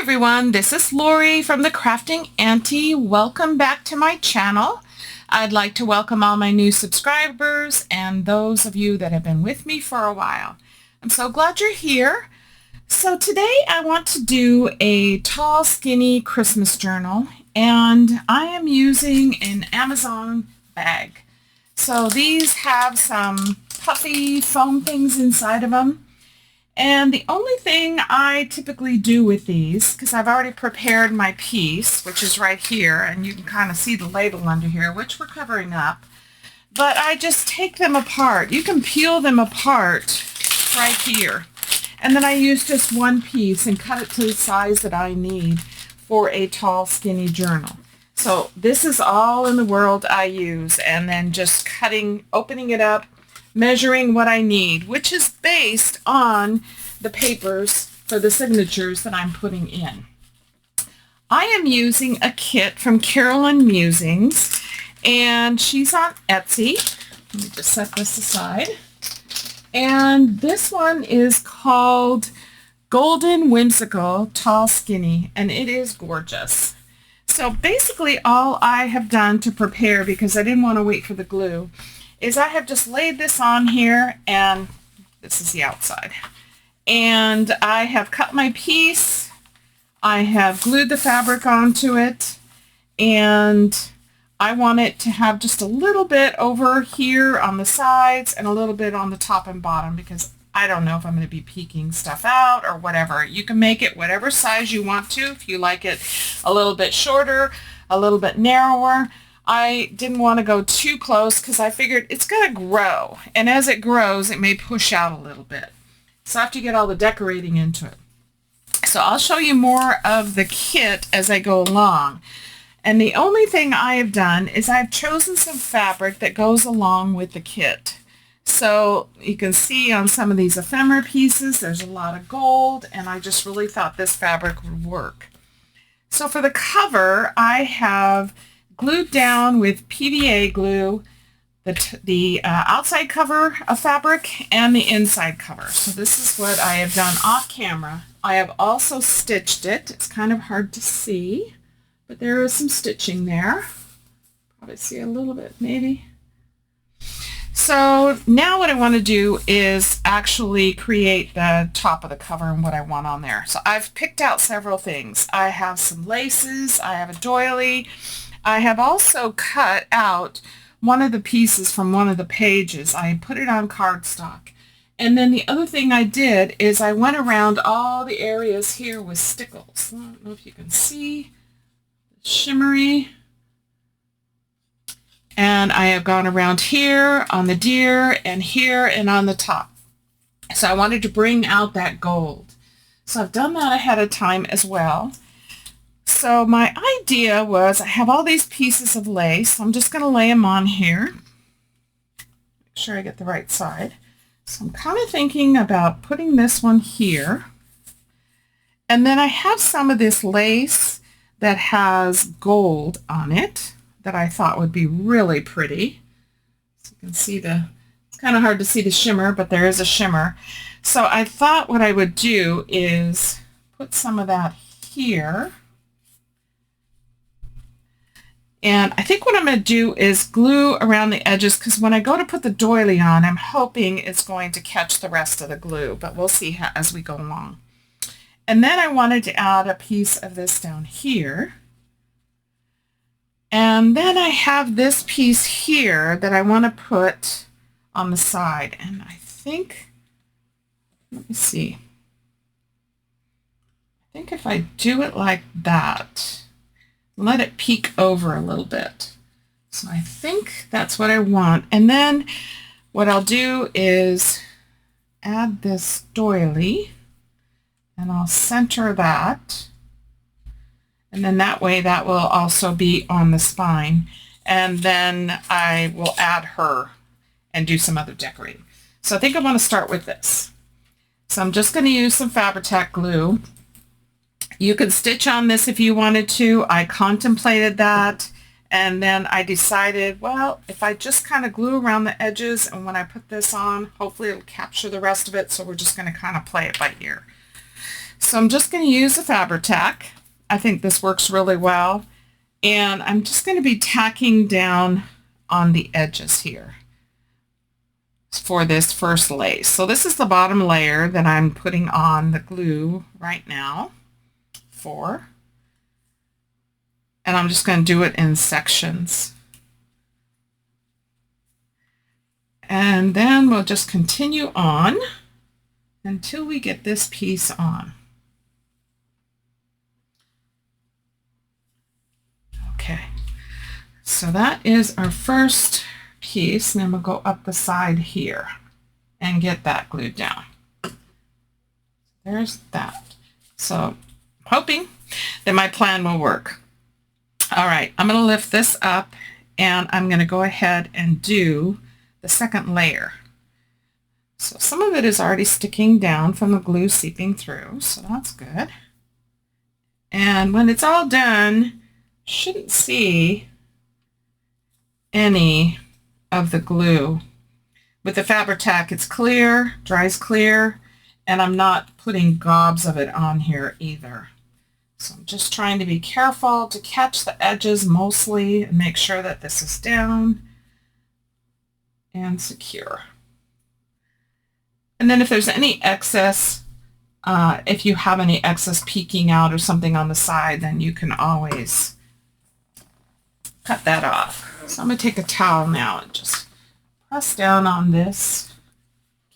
everyone, this is Lori from the Crafting Auntie. Welcome back to my channel. I'd like to welcome all my new subscribers and those of you that have been with me for a while. I'm so glad you're here. So today I want to do a tall, skinny Christmas journal, and I am using an Amazon bag. So these have some puffy foam things inside of them. And the only thing I typically do with these, because I've already prepared my piece, which is right here, and you can kind of see the label under here, which we're covering up, but I just take them apart. You can peel them apart right here. And then I use just one piece and cut it to the size that I need for a tall, skinny journal. So this is all in the world I use, and then just opening it up, measuring what I need, which is based on the papers for the signatures that I'm putting in. I am using a kit from Carolyn Musings, and she's on Etsy. Let me just set this aside. And this one is called Golden Whimsical Tall Skinny, and it is gorgeous. So basically all I have done to prepare, because I didn't want to wait for the glue, is I have just laid this on here, and this is the outside. And I have cut my piece. I have glued the fabric onto it, and I want it to have just a little bit over here on the sides and a little bit on the top and bottom, because I don't know if I'm going to be peeking stuff out or whatever. You can make it whatever size you want to. If you like it a little bit shorter, a little bit narrower. I didn't want to go too close because I figured it's going to grow, and as it grows it may push out a little bit. So I have to get all the decorating into it. So I'll show you more of the kit as I go along. And the only thing I have done is I've chosen some fabric that goes along with the kit. So you can see on some of these ephemera pieces there's a lot of gold, and I just really thought this fabric would work. So for the cover I have glued down with PVA glue the outside cover of fabric and the inside cover. So this is what I have done off camera. I have also stitched it. It's kind of hard to see, but there is some stitching there. Probably see a little bit maybe. So now what I want to do is actually create the top of the cover and what I want on there. So I've picked out several things. I have some laces, I have a doily. I have also cut out one of the pieces from one of the pages. I put it on cardstock. And then the other thing I did is I went around all the areas here with stickles. I don't know if you can see, shimmery. And I have gone around here on the deer and here and on the top. So I wanted to bring out that gold. So I've done that ahead of time as well. So my idea was I have all these pieces of lace. I'm just going to lay them on here. Make sure I get the right side. So I'm kind of thinking about putting this one here. And then I have some of this lace that has gold on it that I thought would be really pretty. So you can see it's kind of hard to see the shimmer, but there is a shimmer. So I thought what I would do is put some of that here. And I think what I'm going to do is glue around the edges, because when I go to put the doily on, I'm hoping it's going to catch the rest of the glue, but we'll see as we go along. And then I wanted to add a piece of this down here. And then I have this piece here that I want to put on the side. And I think, let me see, I think if I do it like that, let it peek over a little bit. So I think that's what I want. And then what I'll do is add this doily, and I'll center that. And then that way that will also be on the spine. And then I will add her and do some other decorating. So I think I want to start with this. So I'm just going to use some Fabri-Tac glue. You could stitch on this if you wanted to. I contemplated that, and then I decided, well, if I just kind of glue around the edges, and when I put this on, hopefully it'll capture the rest of it, so we're just going to kind of play it by ear. So I'm just going to use a Fabri-Tac. I think this works really well. And I'm just going to be tacking down on the edges here for this first lace. So this is the bottom layer that I'm putting on the glue right now for. And I'm just going to do it in sections. And then we'll just continue on until we get this piece on. Okay, so that is our first piece, and then we'll go up the side here and get that glued down. There's that. So hoping that my plan will work. All right, I'm going to lift this up and I'm going to go ahead and do the second layer. So some of it is already sticking down from the glue seeping through, so that's good. And when it's all done, shouldn't see any of the glue. With the Fabri-Tac, it's clear, dries clear, and I'm not putting gobs of it on here either. So I'm just trying to be careful to catch the edges mostly and make sure that this is down and secure. And then if there's any excess, if you have any excess peeking out or something on the side, then you can always cut that off. So I'm going to take a towel now and just press down on this,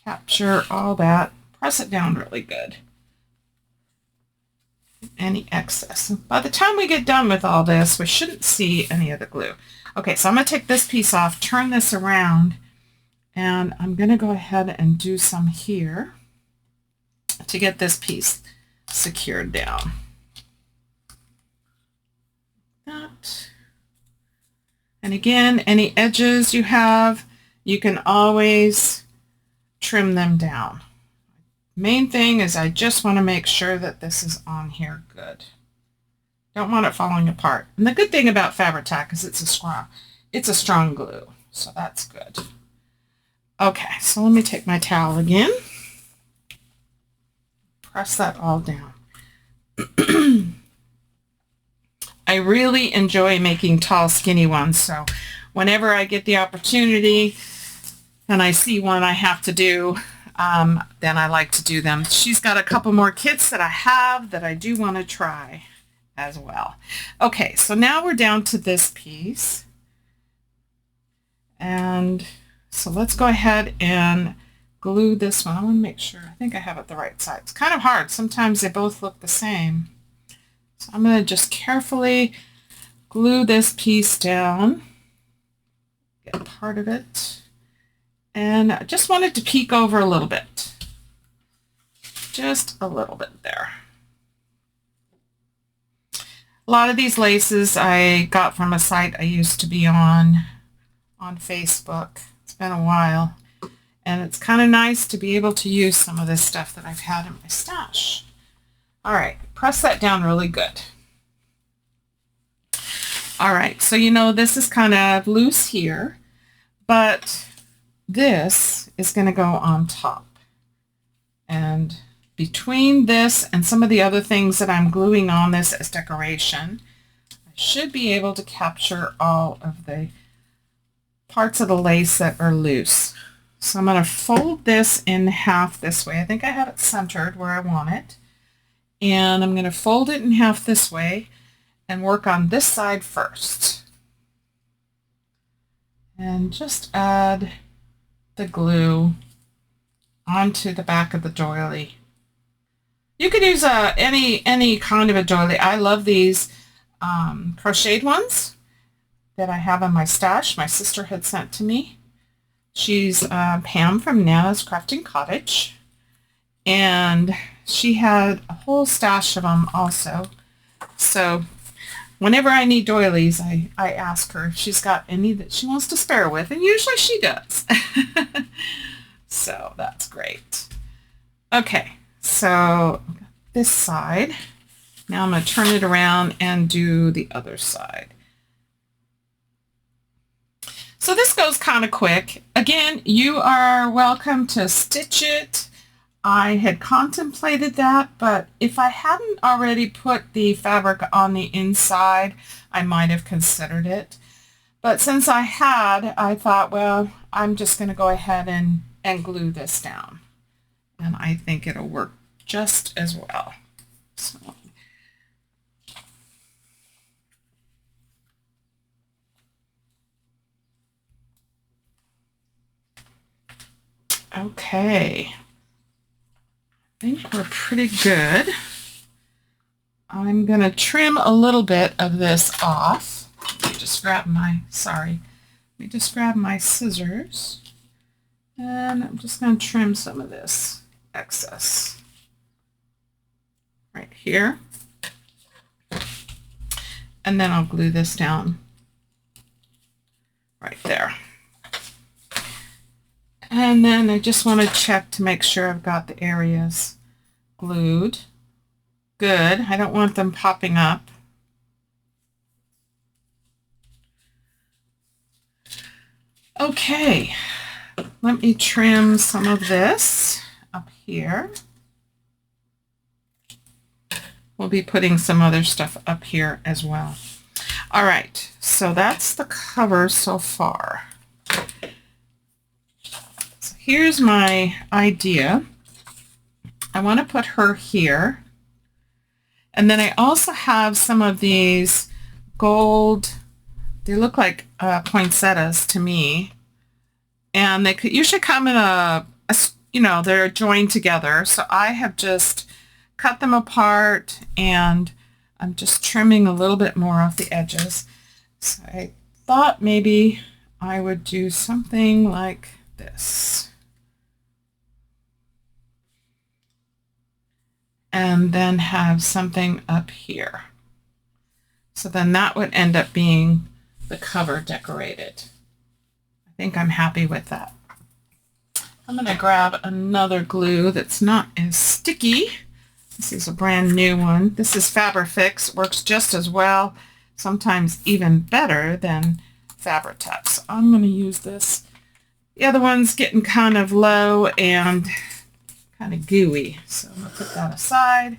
capture all that, press it down really good. Any excess. By the time we get done with all this, we shouldn't see any of the glue. Okay, so I'm going to take this piece off, turn this around, and I'm going to go ahead and do some here to get this piece secured down. That. And again, any edges you have, you can always trim them down. Main thing is I just want to make sure that this is on here good. Don't want it falling apart. And the good thing about Fabri-Tac is it's a strong glue, so that's good. Okay, so let me take my towel again. Press that all down. I really enjoy making tall, skinny ones, so whenever I get the opportunity and I see one I have to do, then I like to do them. She's got a couple more kits that I have that I do want to try as well. Okay, so now we're down to this piece. And so let's go ahead and glue this one. I want to make sure. I think I have it the right side. It's kind of hard. Sometimes they both look the same. So I'm going to just carefully glue this piece down. Get part of it. And I just wanted to peek over a little bit. Just a little bit there. A lot of these laces I got from a site I used to be on Facebook. It's been a while. And it's kind of nice to be able to use some of this stuff that I've had in my stash. All right, press that down really good. All right, so you know this is kind of loose here, but this is going to go on top. And between this and some of the other things that I'm gluing on this as decoration, I should be able to capture all of the parts of the lace that are loose. So I'm going to fold this in half this way. I think I have it centered where I want it. And I'm going to fold it in half this way and work on this side first. And just add the glue onto the back of the doily. You could use any kind of a doily. I love these crocheted ones that I have in my stash. My sister had sent to me. She's Pam from Nana's Crafting Cottage, and she had a whole stash of them also. So whenever I need doilies, I ask her if she's got any that she wants to spare with, and usually she does. So that's great. Okay, so this side. Now I'm going to turn it around and do the other side. So this goes kind of quick. Again, you are welcome to stitch it I had contemplated that, but if I hadn't already put the fabric on the inside, I might have considered it. But since I had, I thought, well, I'm just going to go ahead and glue this down. And I think it'll work just as well. So, okay. I think we're pretty good. I'm going to trim a little bit of this off. Let me just grab my, sorry. Let me just grab my scissors. And I'm just going to trim some of this excess right here. And then I'll glue this down right there. And then I just want to check to make sure I've got the areas glued. Good. I don't want them popping up. Okay, let me trim some of this up here. We'll be putting some other stuff up here as well. All right, so that's the cover so far. So here's my idea. I want to put her here. And then I also have some of these gold, they look like poinsettias to me. And they could usually come in a, you know, they're joined together. So I have just cut them apart and I'm just trimming a little bit more off the edges. So I thought maybe I would do something like this. And then have something up here. So then that would end up being the cover decorated. I think I'm happy with that. I'm going to grab another glue that's not as sticky. This is a brand new one. This is Fix. Works just as well, sometimes even better than Fabri-Tac. So I'm going to use this. The other one's getting kind of low and kind of gooey. So I'm going to put that aside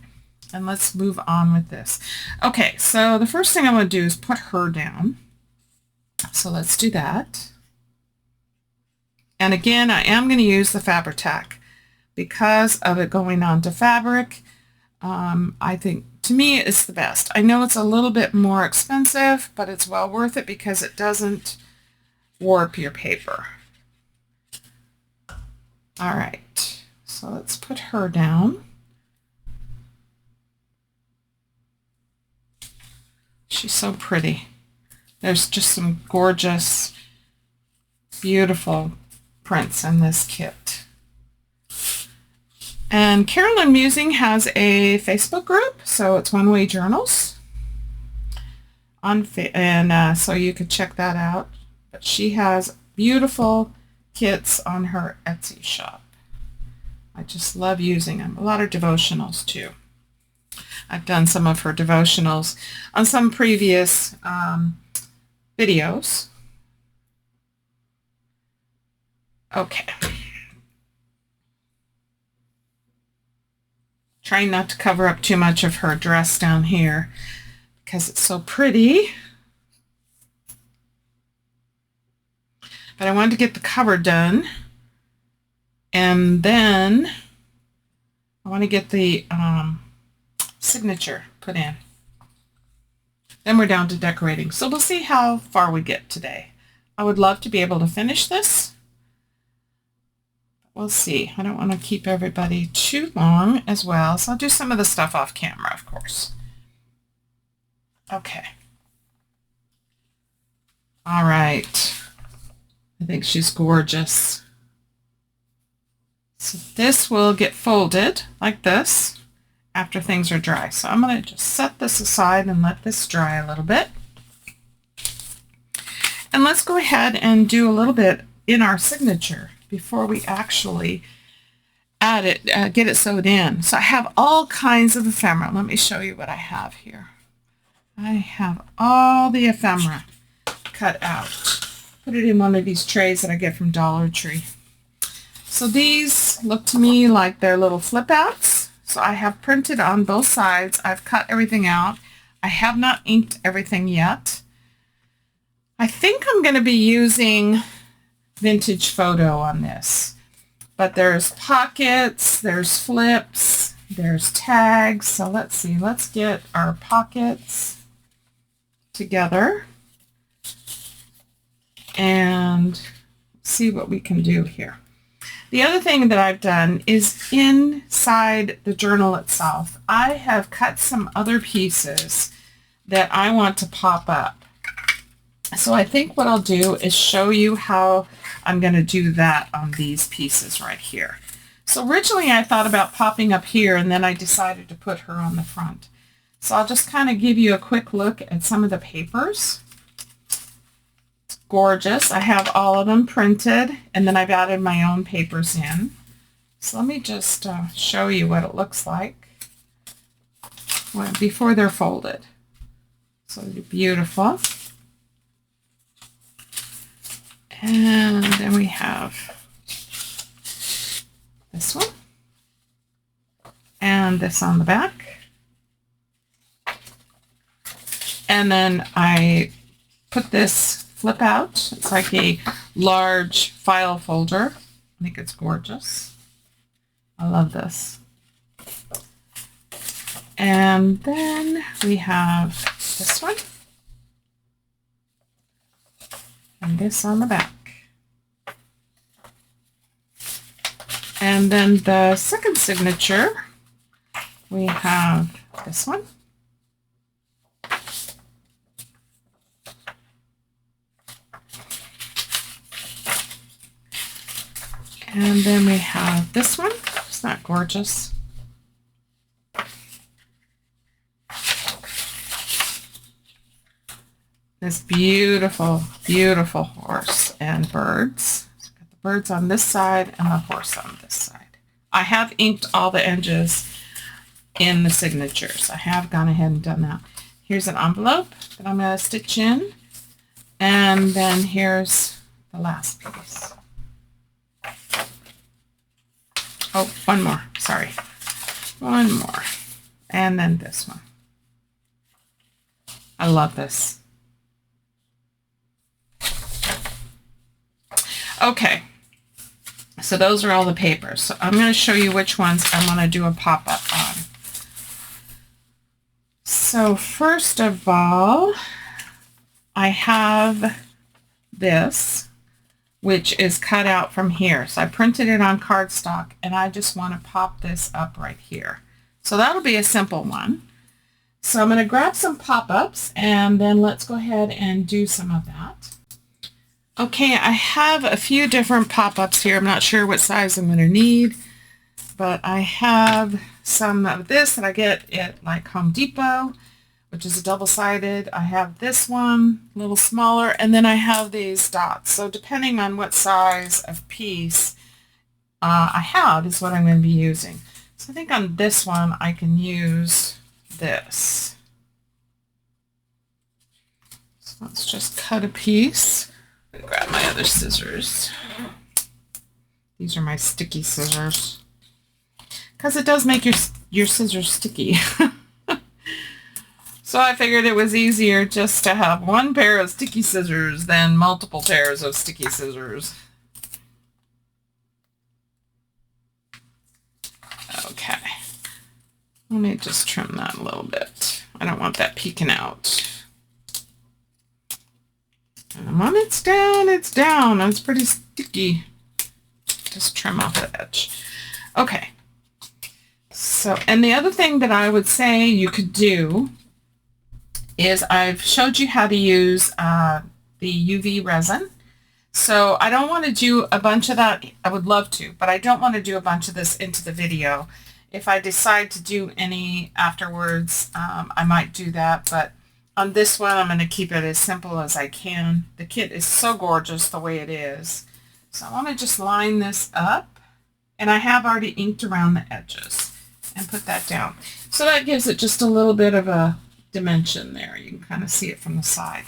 and let's move on with this. Okay, so the first thing I'm going to do is put her down. So let's do that. And again, I am going to use the Fabri-Tac because of it going onto fabric. I think, to me, it's the best. I know it's a little bit more expensive, but it's well worth it because it doesn't warp your paper. All right. So let's put her down. She's so pretty. There's just some gorgeous, beautiful prints in this kit. And Carolyn Musing has a Facebook group, so it's One Way Journals. So you could check that out. But she has beautiful kits on her Etsy shop. I just love using them. A lot of devotionals too. I've done some of her devotionals on some previous videos. Okay. Trying not to cover up too much of her dress down here because it's so pretty. But I wanted to get the cover done. And then I want to get the signature put in. Then we're down to decorating. So we'll see how far we get today. I would love to be able to finish this. We'll see. I don't want to keep everybody too long as well. So I'll do some of the stuff off camera, of course. Okay. All right. I think she's gorgeous. So this will get folded like this after things are dry. So I'm going to just set this aside and let this dry a little bit. And let's go ahead and do a little bit in our signature before we actually add it, get it sewed in. So I have all kinds of ephemera. Let me show you what I have here. I have all the ephemera cut out. Put it in one of these trays that I get from Dollar Tree. So these look to me like they're little flip outs. So I have printed on both sides. I've cut everything out. I have not inked everything yet. I think I'm going to be using Vintage Photo on this. But there's pockets, there's flips, there's tags. So let's see, let's get our pockets together and see what we can do here. The other thing that I've done is inside the journal itself, I have cut some other pieces that I want to pop up. So I think what I'll do is show you how I'm going to do that on these pieces right here. So originally I thought about popping up here, and then I decided to put her on the front. So I'll just kind of give you a quick look at some of the papers. Gorgeous. I have all of them printed, and then I've added my own papers in. So let me just show you what it looks like before they're folded. So they're beautiful. And then we have this one and this on the back. And then I put this flip out. It's like a large file folder. I think it's gorgeous. I love this. And then we have this one and this on the back. And then the second signature, we have this one. And then we have this one. Isn't that gorgeous? This beautiful, beautiful horse and birds. So got the birds on this side and the horse on this side. I have inked all the edges in the signatures. I have gone ahead and done that. Here's an envelope that I'm going to stitch in. And then here's the last piece. Oh, one more. Sorry. One more. And then this one. I love this. Okay. So those are all the papers. So I'm going to show you which ones I want to do a pop-up on. So first of all, I have this, which is cut out from here. So I printed it on cardstock, and I just want to pop this up right here. So that'll be a simple one. So I'm going to grab some pop-ups, and then let's go ahead and do some of that. Okay, I have a few different pop-ups here. I'm not sure what size I'm going to need, but I have some of this that I get at like Home Depot, which is a double-sided. I have this one, a little smaller, and then I have these dots. So depending on what size of piece I have is what I'm going to be using. So I think on this one I can use this. So let's just cut a piece. Grab my other scissors. These are my sticky scissors, because it does make your scissors sticky. So I figured it was easier just to have one pair of sticky scissors than multiple pairs of sticky scissors. Okay. Let me just trim that a little bit. I don't want that peeking out. And when it's down, it's down. It's pretty sticky. Just trim off the edge. Okay. So, and the other thing that I would say you could do is I've showed you how to use the UV resin. So I don't want to do a bunch of that. I would love to, but I don't want to do a bunch of this into the video. If I decide to do any afterwards, I might do that, but on this one, I'm going to keep it as simple as I can. The kit is so gorgeous the way it is. So I want to just line this up, and I have already inked around the edges and put that down. So that gives it just a little bit of a dimension there. You can kind of see it from the side.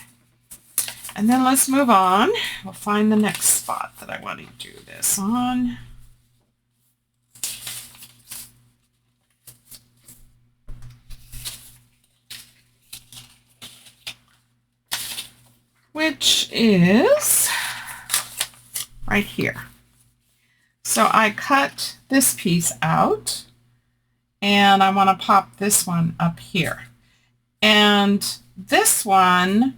And then let's move on. We'll find the next spot that I want to do this on. which is right here. So I cut this piece out, and I want to pop this one up here. And this one,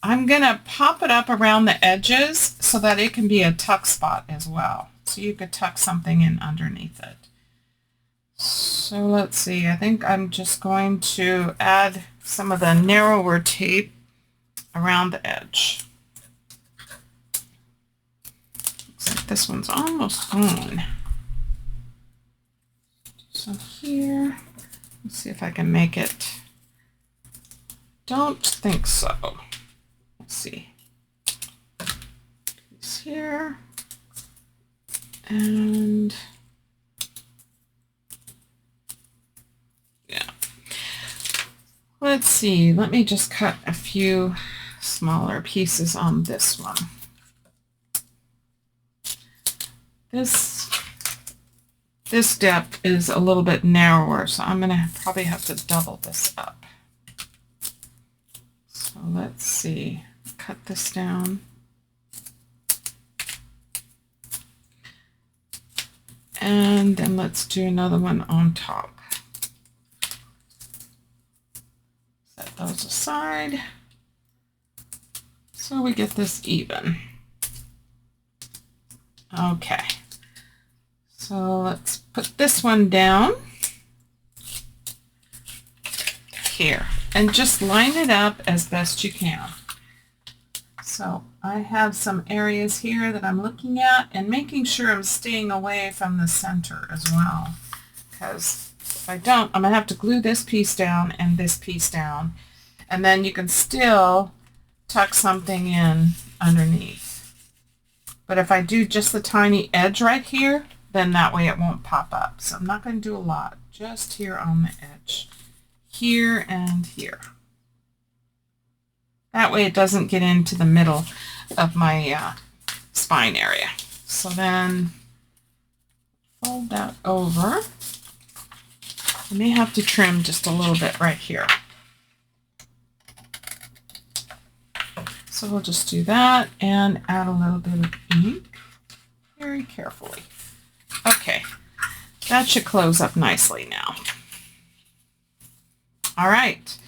I'm going to pop it up around the edges so that it can be a tuck spot as well. So you could tuck something in underneath it. So let's see, I think I'm just going to add some of the narrower tape around the edge. Looks like this one's almost gone. So here, let's see if I can make it. Don't think so. Let's see. Piece here. And yeah. Let's see. Let me just cut a few smaller pieces on this one. This depth is a little bit narrower, so I'm going to probably have to double this up. So let's see. Cut this down. And then let's do another one on top. Set those aside so we get this even. Okay. So let's put this one down here and just line it up as best you can. So I have some areas here that I'm looking at and making sure I'm staying away from the center as well, because if I don't, I'm going to have to glue this piece down and this piece down, and then you can still tuck something in underneath. But if I do just the tiny edge right here, then that way it won't pop up. So I'm not going to do a lot, just here on the edge, here and here. That way it doesn't get into the middle of my spine area. So then fold that over. I may have to trim just a little bit right here. So we'll just do that and add a little bit of ink very carefully. Okay, that should close up nicely now. All right,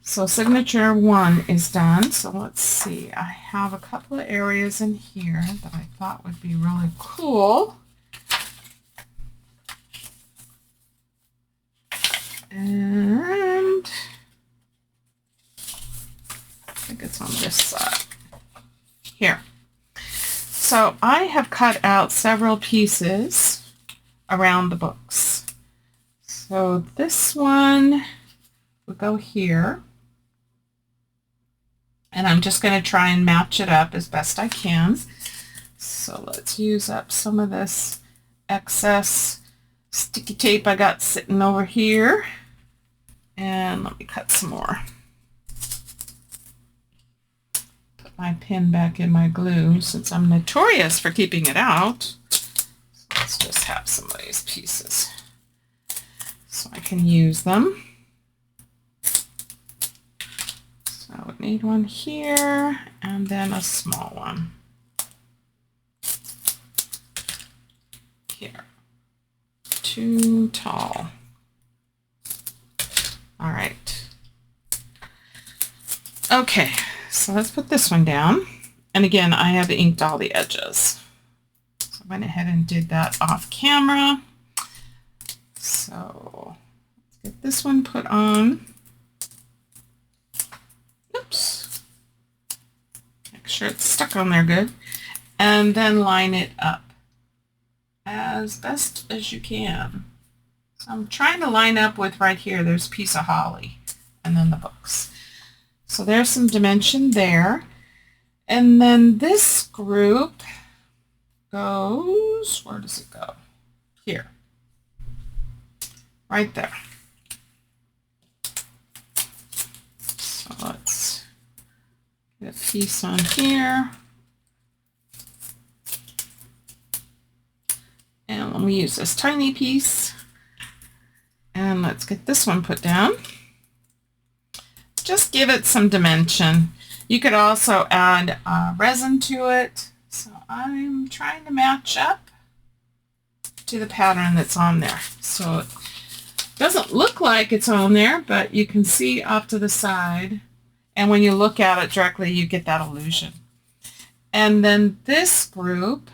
so signature 1 is done. So let's see, I have a couple of areas in here that I thought would be really cool. And I think it's on this side. Here. So I have cut out several pieces around the books. So this one will go here. And I'm just going to try and match it up as best I can. So let's use up some of this excess sticky tape I got sitting over here. And let me cut some more. Put my pin back in my glue since I'm notorious for keeping it out. So let's just have some of these pieces so I can use them. So I would need one here and then a small one here. Too tall. All right. Okay, so let's put this one down. And again, I have inked all the edges. So I went ahead and did that off camera. So let's get this one put on. Oops. Make sure it's stuck on there good. And then line it up as best as you can. So I'm trying to line up with right here, there's a piece of holly and then the books. So there's some dimension there. And then this group goes, where does it go? Here. Right there. So let's get a piece on here. And let me use this tiny piece. And let's get this one put down. Just give it some dimension. You could also add resin to it. So I'm trying to match up to the pattern that's on there. So it doesn't look like it's on there, but you can see off to the side. And when you look at it directly, you get that illusion. And then this group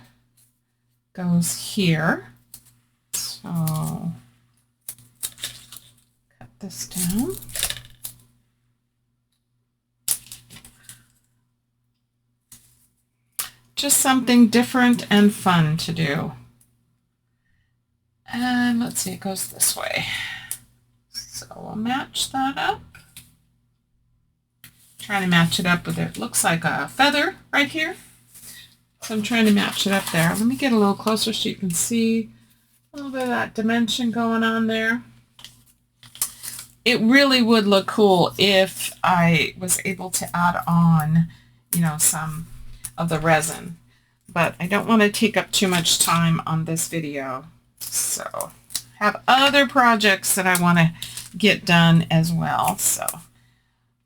goes here. So cut this down. Just something different and fun to do. And let's see, it goes this way. So we'll match that up. Trying to match it up with it. Looks like a feather right here. So I'm trying to match it up there. Let me get a little closer so you can see a little bit of that dimension going on there. It really would look cool if I was able to add on, you know, some of the resin. But I don't want to take up too much time on this video. So I have other projects that I want to get done as well. So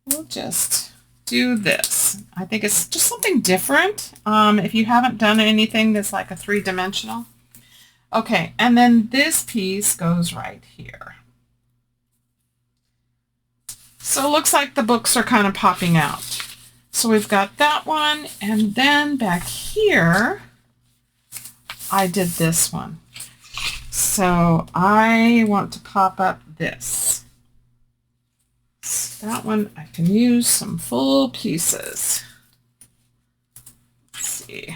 we'll just do this. I think it's just something different. If you haven't done anything that's like a three-dimensional. Okay, and then this piece goes right here. So it looks like the books are kind of popping out. So we've got that one, and then back here, I did this one. So I want to pop up this. So that one, I can use some full pieces. Let's see.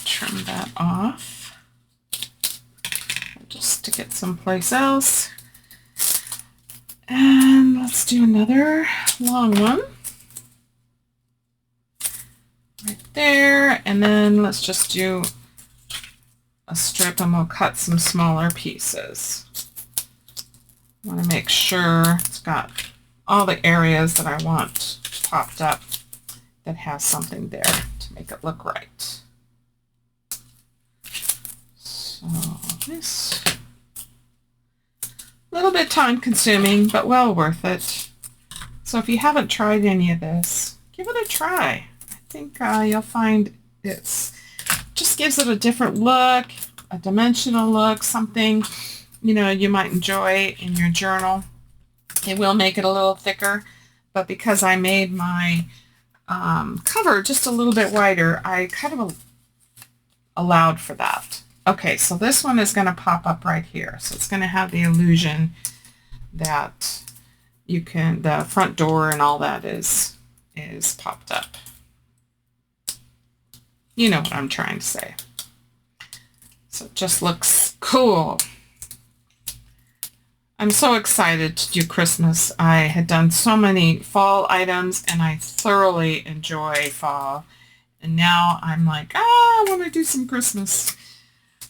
Trim that off. Just stick it someplace else. And let's do another long one. Right there. And then let's just do a strip and we'll cut some smaller pieces. I want to make sure it's got all the areas that I want popped up that has something there to make it look right. So this, a little bit time consuming, but well worth it. So if you haven't tried any of this, give it a try. I think you'll find it's just gives it a different look, a dimensional look, something, you know, you might enjoy in your journal. It will make it a little thicker, but because I made my cover just a little bit wider, I kind of allowed for that. Okay, so this one is going to pop up right here. So it's going to have the illusion that you can, the front door and all that is popped up. You know what I'm trying to say. So it just looks cool. I'm so excited to do Christmas. I had done so many fall items and I thoroughly enjoy fall. And now I'm like, I want to do some Christmas.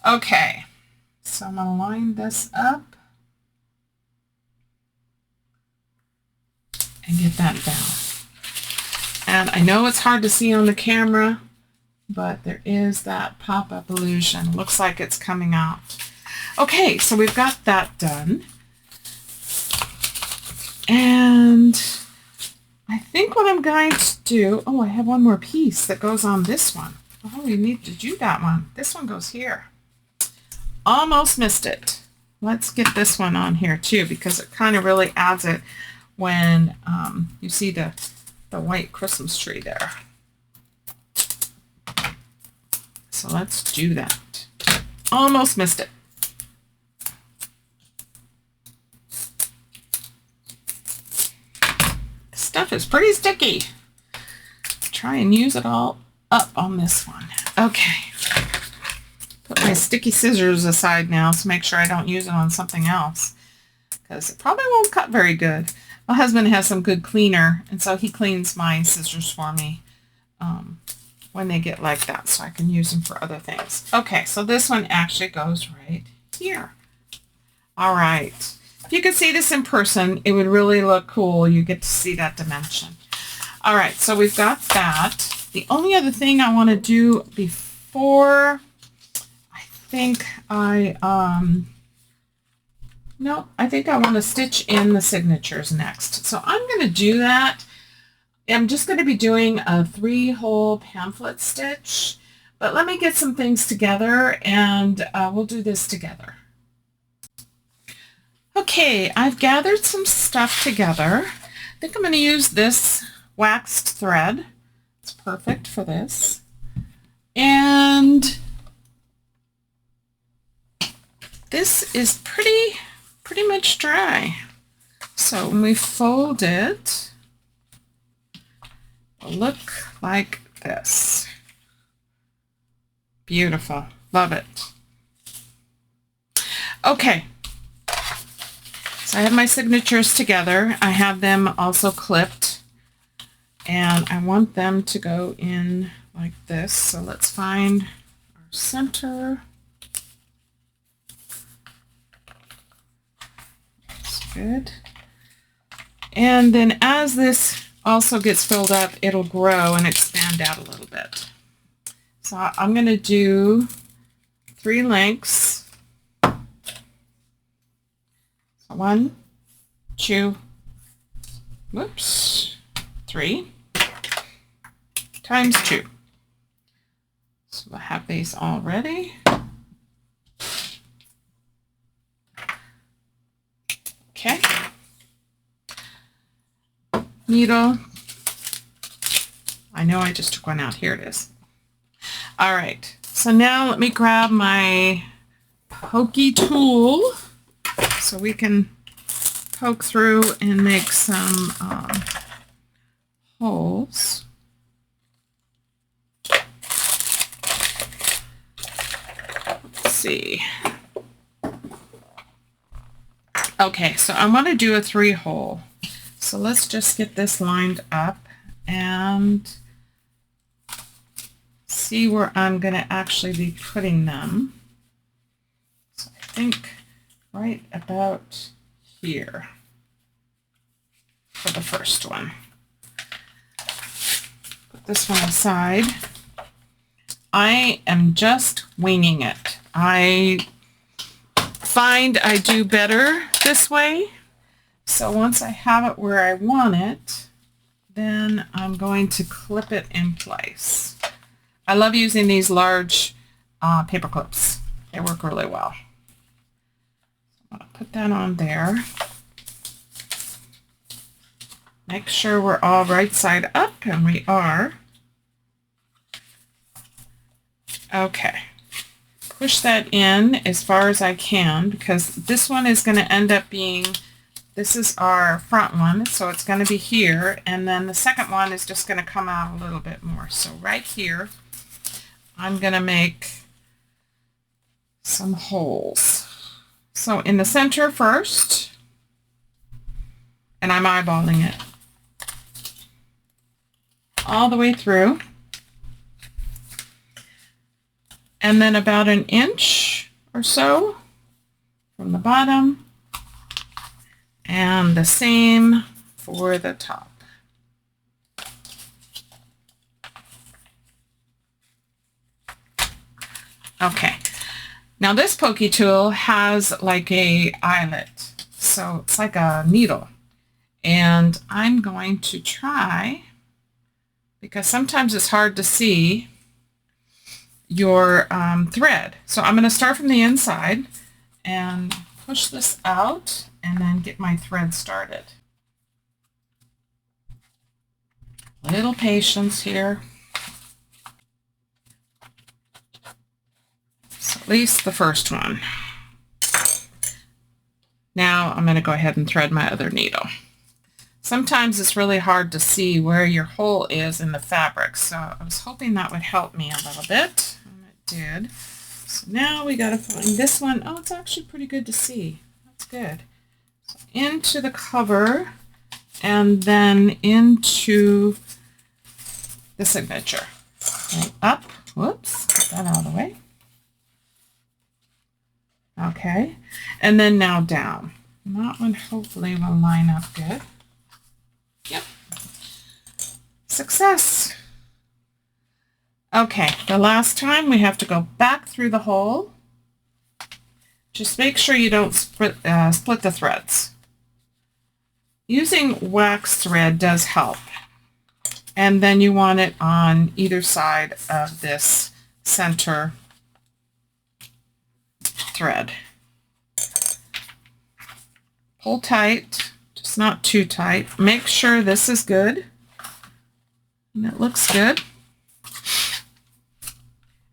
Okay, so I'm going to line this up and get that down. And I know it's hard to see on the camera, but there is that pop-up illusion. Looks like it's coming out. Okay, so we've got that done. And I think what I'm going to do, oh, I have one more piece that goes on this one. Oh, we need to do that one. This one goes here. Almost missed it. Let's get this one on here too, because it kind of really adds it when you see the white Christmas tree there. So let's do that. Almost missed it. This stuff is pretty sticky. Try and use it all up on this one. Okay. Put my sticky scissors aside now to make sure I don't use it on something else, because it probably won't cut very good. My husband has some good cleaner, and so he cleans my scissors for me when they get like that, so I can use them for other things. Okay, so this one actually goes right here. All right. If you could see this in person, it would really look cool. You get to see that dimension. All right, so we've got that. The only other thing I want to do before, I think I no, I think I want to stitch in the signatures next. So I'm going to do that. I'm just going to be doing a 3-hole pamphlet stitch, but let me get some things together and we'll do this together. Okay, I've gathered some stuff together. I think I'm going to use this waxed thread. It's perfect for this. And this is pretty much dry. So when we fold it, it'll look like this. Beautiful. Love it. Okay. So I have my signatures together. I have them also clipped, and I want them to go in like this. So let's find our center. That's good. And then as this also gets filled up, it'll grow and expand out a little bit. So I'm going to do 3 lengths. So 1, 2, 3 times 2. So I have these all ready. Okay. Needle. I know I just took one out. Here it is. All right. So now let me grab my pokey tool so we can poke through and make some holes. Let's see. Okay, so I want to do a 3-hole. So let's just get this lined up and see where I'm going to actually be putting them. So I think right about here for the first one. Put this one aside. I am just winging it. I find I do better this way. So once I have it where I want it, then I'm going to clip it in place. I love using these large paper clips. They work really well. I'm going to put that on there. Make sure we're all right side up, and we are. Okay. Push that in as far as I can, because this one is going to end up being, this is our front one, so it's going to be here, and then the second one is just going to come out a little bit more. So right here, I'm going to make some holes. So in the center first, and I'm eyeballing it all the way through. And then about 1 inch or so from the bottom, and the same for the top. Okay, now this pokey tool has like a eyelet, so it's like a needle, and I'm going to try, because sometimes it's hard to see your thread. So I'm going to start from the inside and push this out and then get my thread started. Little patience here. So at least the first one. Now I'm going to go ahead and thread my other needle. Sometimes it's really hard to see where your hole is in the fabric, so I was hoping that would help me a little bit. Did. So now we got to find this one. Oh, it's actually pretty good to see. That's good. So into the cover and then into the signature. And up. Whoops. Get that out of the way. Okay. And then now down. And that one hopefully will line up good. Yep. Success. Okay, the last time we have to go back through the hole Just make sure you don't split the threads. Using wax thread does help. And then you want it on either side of this center thread. Pull tight, just not too tight. Make sure this is good and it looks good.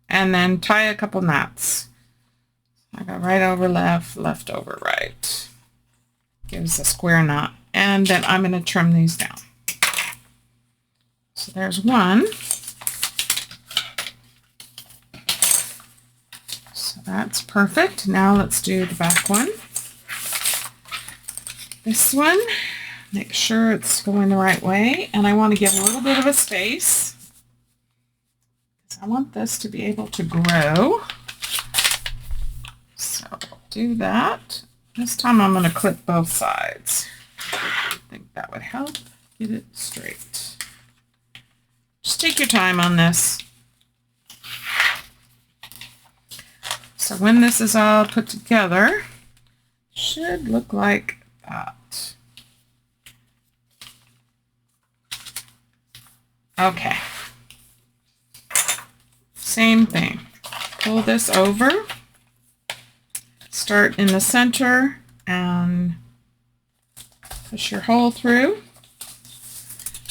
And then tie a couple knots. I got right over left, left over right. Gives a square knot. And then I'm going to trim these down. So there's one. So that's perfect. Now let's do the back one. This one, make sure it's going the right way. And I want to give a little bit of a space. I want this to be able to grow. So do that. This time I'm going to clip both sides. I think that would help get it straight. Just take your time on this. So when this is all put together, it should look like that. Okay. Same thing. Pull this over. Start in the center and push your hole through.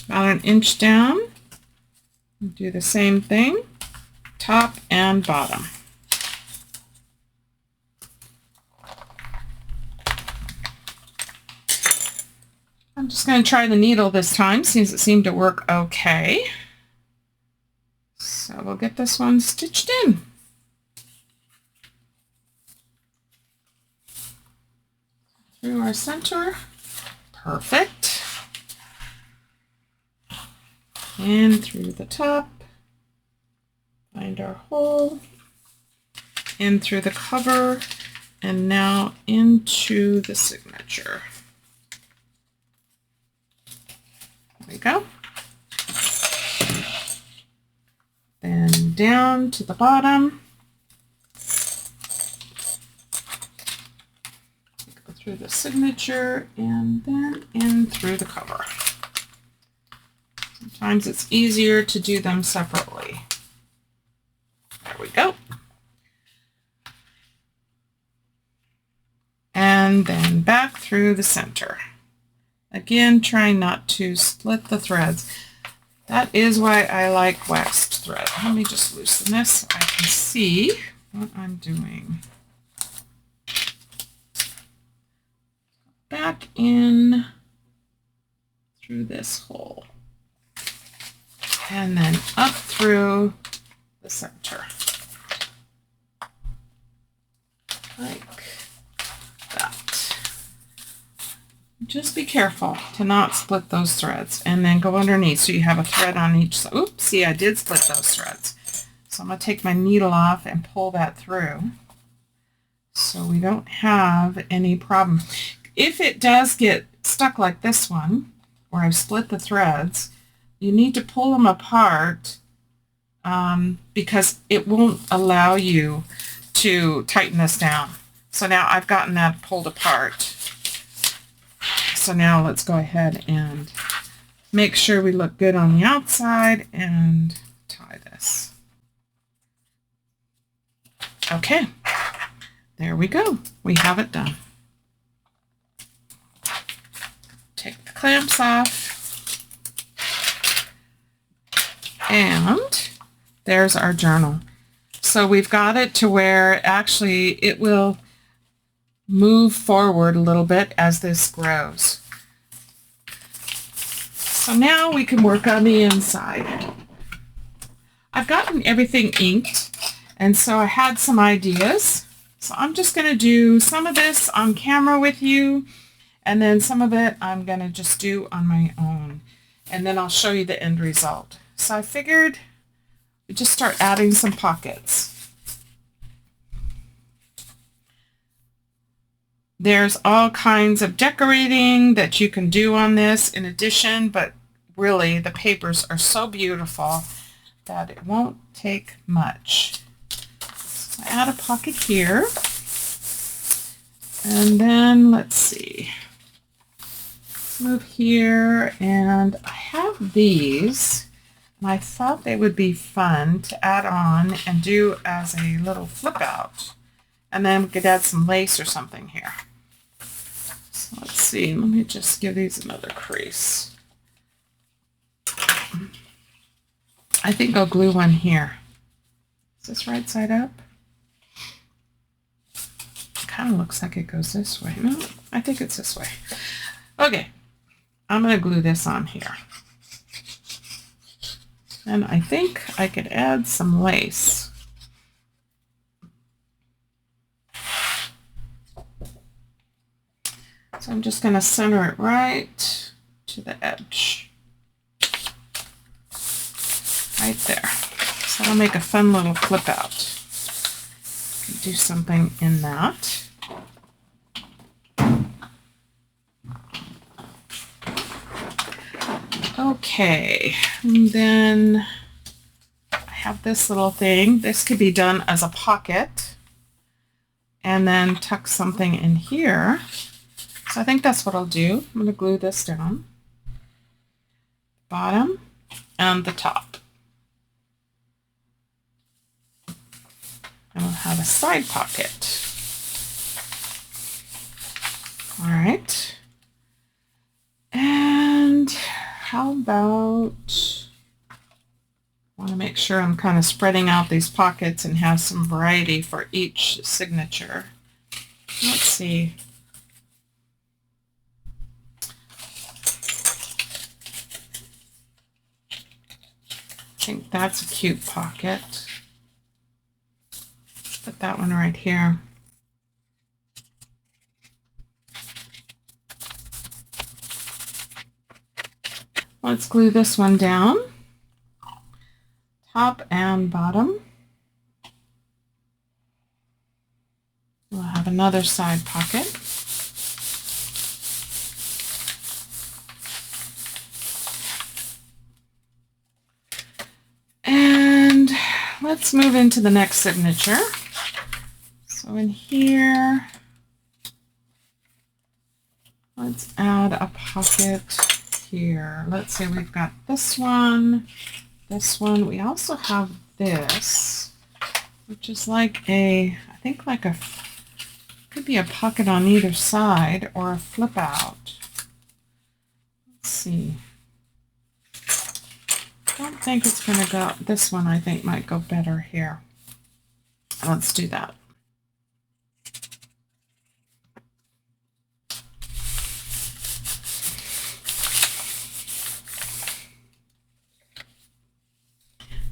About an inch down. Do the same thing, top and bottom. I'm just going to try the needle this time since it seemed to work okay. So we'll get this one stitched in. Through our center. Perfect. In through the top. Find our hole. In through the cover. And now into the signature. There we go. Then down to the bottom. Go through the signature and then in through the cover. Sometimes it's easier to do them separately. There we go. And then back through the center. Again, trying not to split the threads. That is why I like waxed thread. Let me just loosen this so I can see what I'm doing. Back in through this hole. And then up through the center. Like that. Just be careful to not split those threads and then go underneath so you have a thread on each side. Oops, see, I did split those threads. So I'm going to take my needle off and pull that through so we don't have any problem. If it does get stuck like this one, where I've split the threads, you need to pull them apart because it won't allow you to tighten this down. So now I've gotten that pulled apart. So now let's go ahead and make sure we look good on the outside and tie this. Okay, there we go. We have it done. Take the clamps off. And there's our journal. So we've got it to where actually it will move forward a little bit as this grows. So now we can work on the inside. I've gotten everything inked, and so I had some ideas. So I'm just going to do some of this on camera with you, and then some of it I'm going to just do on my own. And then I'll show you the end result. So I figured we just start adding some pockets. There's all kinds of decorating that you can do on this in addition, but really the papers are so beautiful that it won't take much. So add a pocket here. And then let's see. Let's move here, and I have these. And I thought they would be fun to add on and do as a little flip out. And then we could add some lace or something here. So let's see, let me just give these another crease. I think I'll glue one here. Is this right side up? Kind of looks like it goes this way. No, I think it's this way. Okay, I'm going to glue this on here. And I think I could add some lace. So I'm just going to center it right to the edge. Right there. So that'll make a fun little flip out. Do something in that. Okay, and then I have this little thing. This could be done as a pocket and then tuck something in here. So I think that's what I'll do. I'm going to glue this down, bottom and the top. And we'll have a side pocket. All right. And how about, I want to make sure I'm kind of spreading out these pockets and have some variety for each signature. Let's see. I think that's a cute pocket. Put that one right here. Let's glue this one down, top and bottom. We'll have another side pocket. And let's move into the next signature. So in here, let's add a pocket here. Let's say we've got this one, this one. We also have this, which is like a, I think like a, could be a pocket on either side or a flip out. Let's see. I don't think it's going to go, this one I think might go better here. Let's do that.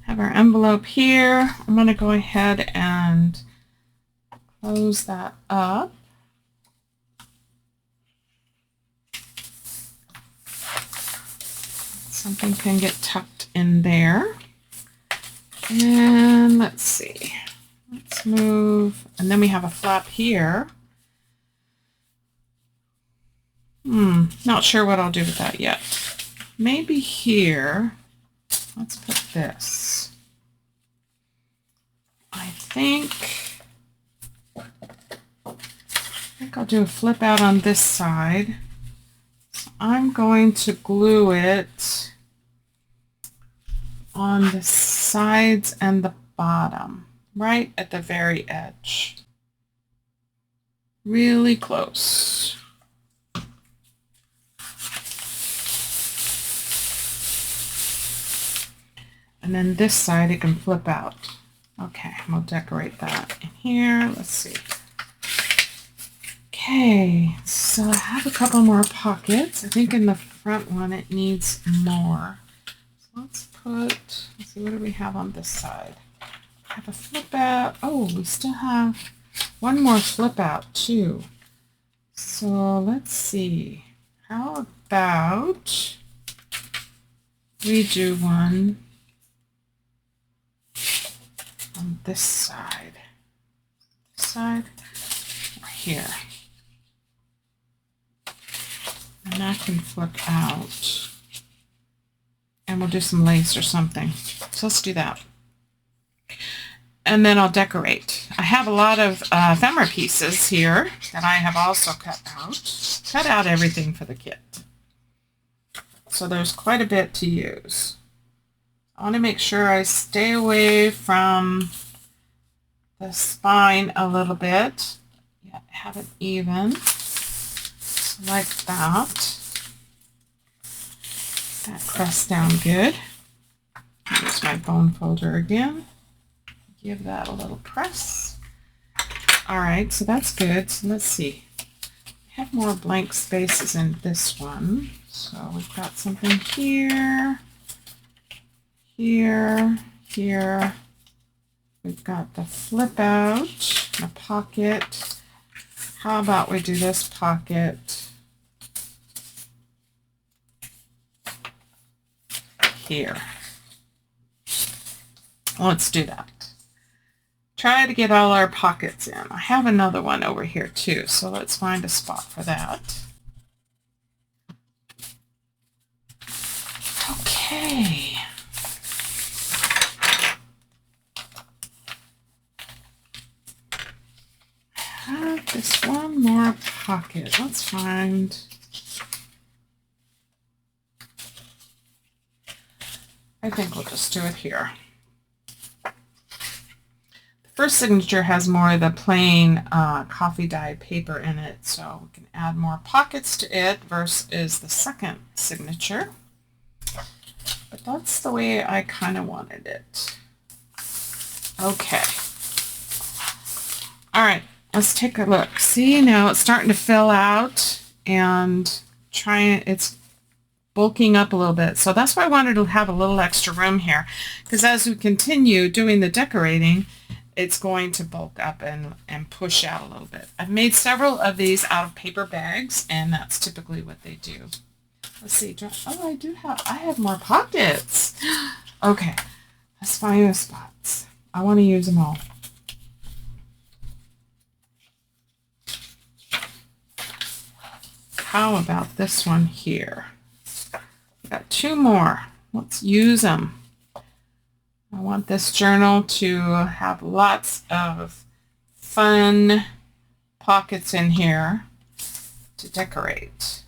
Have our envelope here. I'm going to go ahead and close that up. Something can get tucked in there. And let's see. Let's move. And then we have a flap here. Not sure what I'll do with that yet. Maybe here. Let's put this. I think I'll do a flip out on this side. So I'm going to glue it on the sides and the bottom, right at the very edge. Really close. And then this side it can flip out. Okay, we'll decorate that in here. Let's see. Okay, so I have a couple more pockets. I think in the front one it needs more. So let's see, what do we have on this side? I have a flip out. Oh, we still have one more flip out too. So let's see. How about we do one on this side. This side or here. And that can flip out. And we'll do some lace or something. So let's do that. And then I'll decorate. I have a lot of ephemera pieces here that I have also cut out. Cut out everything for the kit. So there's quite a bit to use. I want to make sure I stay away from the spine a little bit. Yeah, have it even. Like that. That pressed down good. Use my bone folder again. Give that a little press. All right, so that's good. So let's see. I have more blank spaces in this one. So we've got something here, here, here. We've got the flip out, the pocket. How about we do this pocket here? Let's do that. Try to get all our pockets in. I have another one over here too, so let's find a spot for that. Okay. I have this one more pocket. Let's find. I think we'll just do it here. First signature has more of the plain coffee dye paper in it, so we can add more pockets to it versus the second signature. But that's the way I kind of wanted it. Okay. All right, let's take a look. See, now it's starting to fill out and it's bulking up a little bit. So that's why I wanted to have a little extra room here, because as we continue doing the decorating, it's going to bulk up and push out a little bit. I've made several of these out of paper bags, and that's typically what they do. Let's see. Oh, I have more pockets. Okay, let's find the spots. I want to use them all. How about this one here? Got two more. Let's use them. I want this journal to have lots of fun pockets in here to decorate.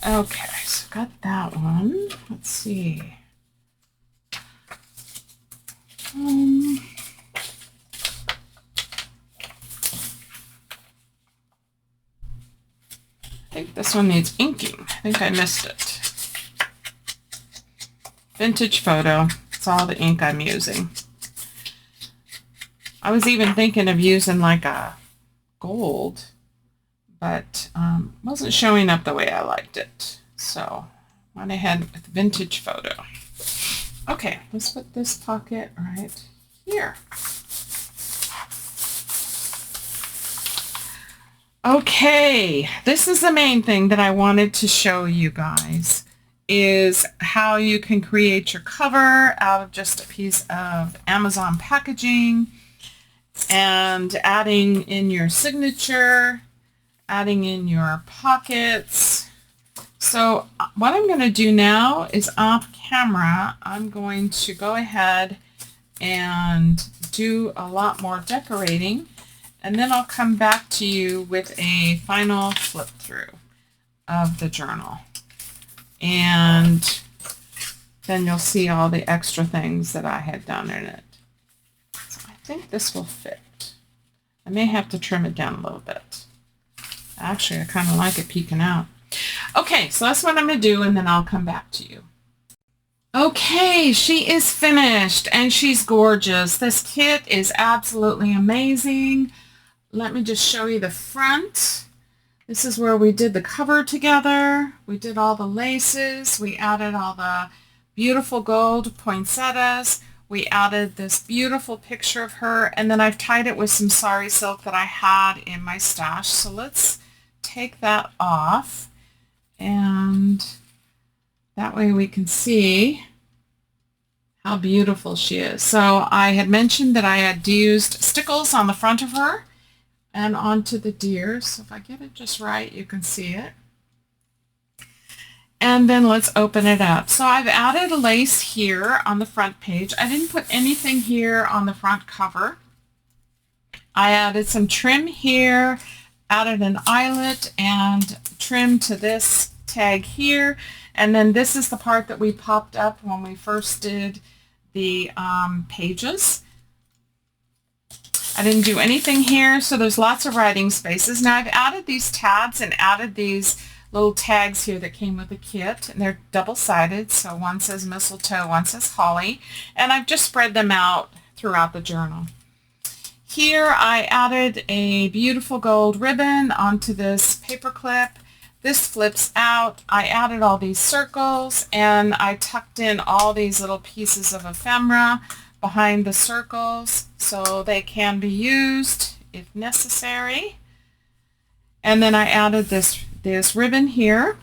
Okay, so got that one. Let's see. I think this one needs inking. I think I missed it. Vintage photo. It's all the ink I'm using. I was even thinking of using like a gold, but wasn't showing up the way I liked it. So went ahead with vintage photo. Okay, let's put this pocket right here. Okay, this is the main thing that I wanted to show you guys, is how you can create your cover out of just a piece of Amazon packaging and adding in your signature, adding in your pockets. So what I'm going to do now is off camera, I'm going to go ahead and do a lot more decorating, and then I'll come back to you with a final flip through of the journal. And then you'll see all the extra things that I had done in it. So I think this will fit. I may have to trim it down a little bit. Actually, I kind of like it peeking out. Okay, so that's what I'm going to do, and then I'll come back to you. Okay, she is finished, and she's gorgeous. This kit is absolutely amazing. Let me just show you the front. This is where we did the cover together. We did all the laces. We added all the beautiful gold poinsettias. We added this beautiful picture of her, and then I've tied it with some sari silk that I had in my stash. So let's take that off, and that way we can see how beautiful she is. So I had mentioned that I had used stickles on the front of her and onto the deer. So if I get it just right, you can see it. And then let's open it up. So I've added a lace here on the front page. I didn't put anything here on the front cover. I added some trim here, added an eyelet and trim to this tag here. And then this is the part that we popped up when we first did the pages. I didn't do anything here, so there's lots of writing spaces. Now I've added these tabs and added these little tags here that came with the kit, and they're double-sided, so one says mistletoe, one says holly, and I've just spread them out throughout the journal. Here I added a beautiful gold ribbon onto this paper clip. This flips out. I added all these circles, and I tucked in all these little pieces of ephemera behind the circles so they can be used if necessary. And then I added this ribbon here.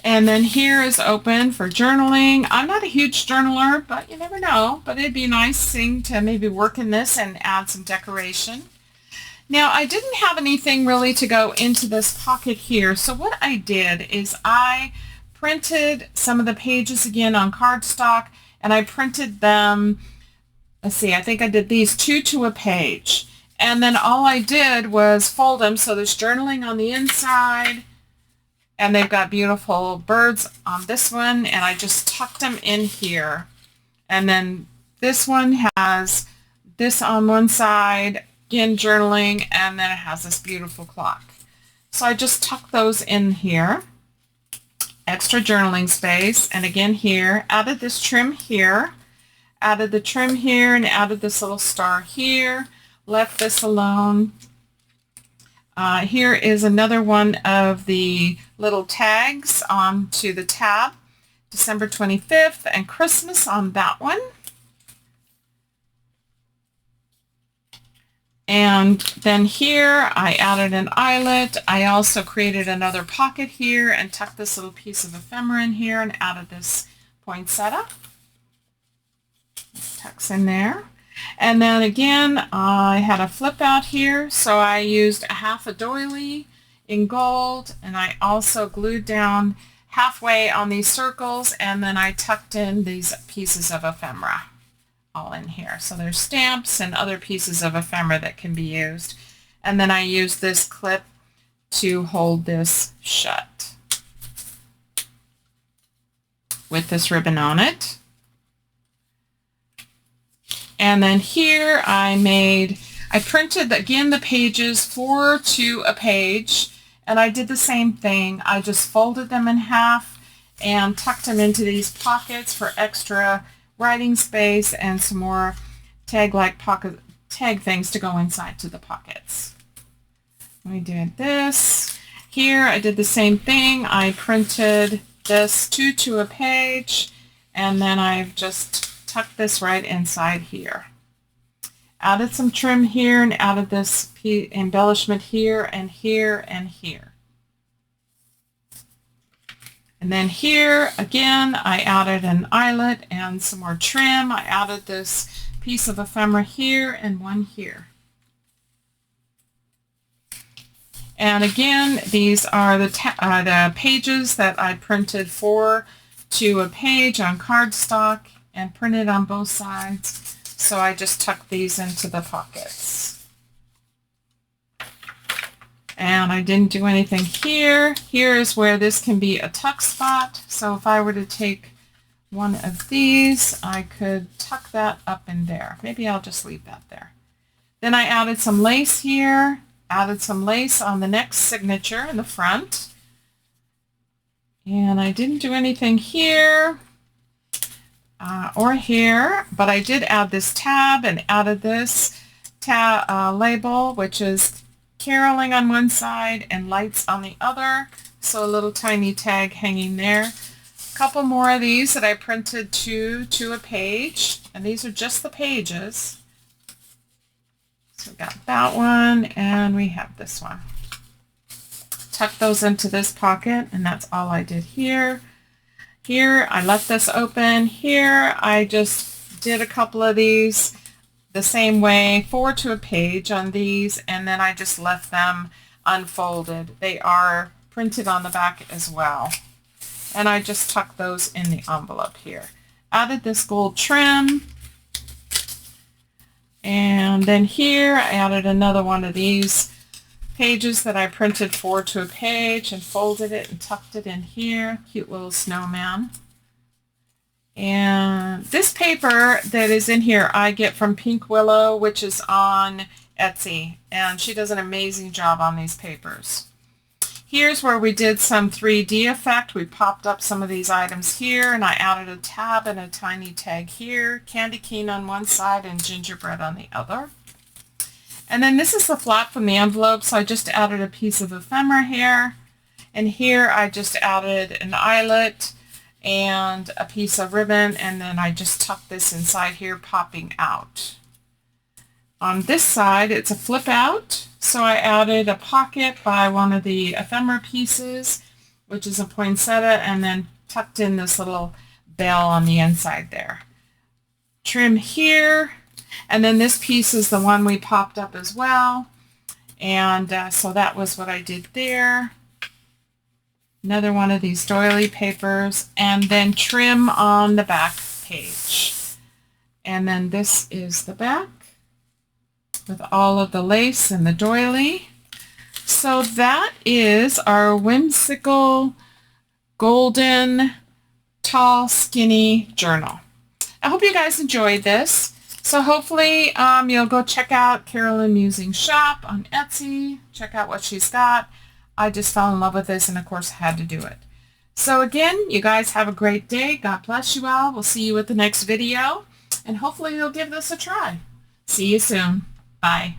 And then here is open for journaling. I'm not a huge journaler, but you never know. But it'd be a nice thing to maybe work in this and add some decoration. Now, I didn't have anything really to go into this pocket here. So what I did is I printed some of the pages again on cardstock, and I printed them, let's see, I think I did these 2 to a page. And then all I did was fold them, so there's journaling on the inside, and they've got beautiful birds on this one, and I just tucked them in here. And then this one has this on one side, again journaling, and then it has this beautiful clock. So I just tucked those in here. Extra journaling space, and again here, added this trim here, added the trim here, and added this little star here, left this alone. Here is another one of the little tags onto the tab, December 25th, and Christmas on that one. And then here I added an eyelet. I also created another pocket here and tucked this little piece of ephemera in here and added this poinsettia. Tucks in there. And then again, I had a flip out here, so I used a half a doily in gold, and I also glued down halfway on these circles, and then I tucked in these pieces of ephemera all in here. So there's stamps and other pieces of ephemera that can be used. And then I used this clip to hold this shut with this ribbon on it. And then here I printed again the pages 4 to a page, and I did the same thing. I just folded them in half and tucked them into these pockets for extra writing space and some more tag-like pocket tag things to go inside to the pockets. We did this. Here I did the same thing. I printed this 2 to a page, and then I've just tucked this right inside here. Added some trim here and added this embellishment here and here and here. And then here, again, I added an eyelet and some more trim. I added this piece of ephemera here and one here. And again, these are the pages that I printed 4 to a page on cardstock and printed on both sides. So I just tucked these into the pockets. And I didn't do anything here. Here is where this can be a tuck spot. So if I were to take one of these, I could tuck that up in there. Maybe I'll just leave that there. Then I added some lace here, added some lace on the next signature in the front. And I didn't do anything here or here, but I did add this tab and added this label, which is Carolyn on one side and lights on the other. So a little tiny tag hanging there. A couple more of these that I printed 2 to a page, and these are just the pages. So we got that one, and we have this one. Tuck those into this pocket, and that's all I did here. Here I left this open. Here I just did a couple of these the same way, 4 to a page on these, and then I just left them unfolded. They are printed on the back as well. And I just tucked those in the envelope here. Added this gold trim. And then here I added another one of these pages that I printed 4 to a page and folded it and tucked it in here. Cute little snowman. And this paper that is in here I get from Pink Willow, which is on Etsy. And she does an amazing job on these papers. Here's where we did some 3D effect. We popped up some of these items here, and I added a tab and a tiny tag here, candy cane on one side and gingerbread on the other. And then this is the flap from the envelope, so I just added a piece of ephemera here. And here I just added an eyelet and a piece of ribbon, and then I just tucked this inside here, popping out. On this side, it's a flip out, so I added a pocket by one of the ephemera pieces, which is a poinsettia, and then tucked in this little bell on the inside there. Trim here, and then this piece is the one we popped up as well, and so that was what I did there. Another one of these doily papers, and then trim on the back page. And then this is the back with all of the lace and the doily. So that is our whimsical golden tall skinny journal. I hope you guys enjoyed this. So hopefully you'll go check out Carolyn Musings shop on Etsy. Check out what she's got. I just fell in love with this and of course had to do it. So again, you guys have a great day. God bless you all. We'll see you at the next video and hopefully you'll give this a try. See you soon. Bye.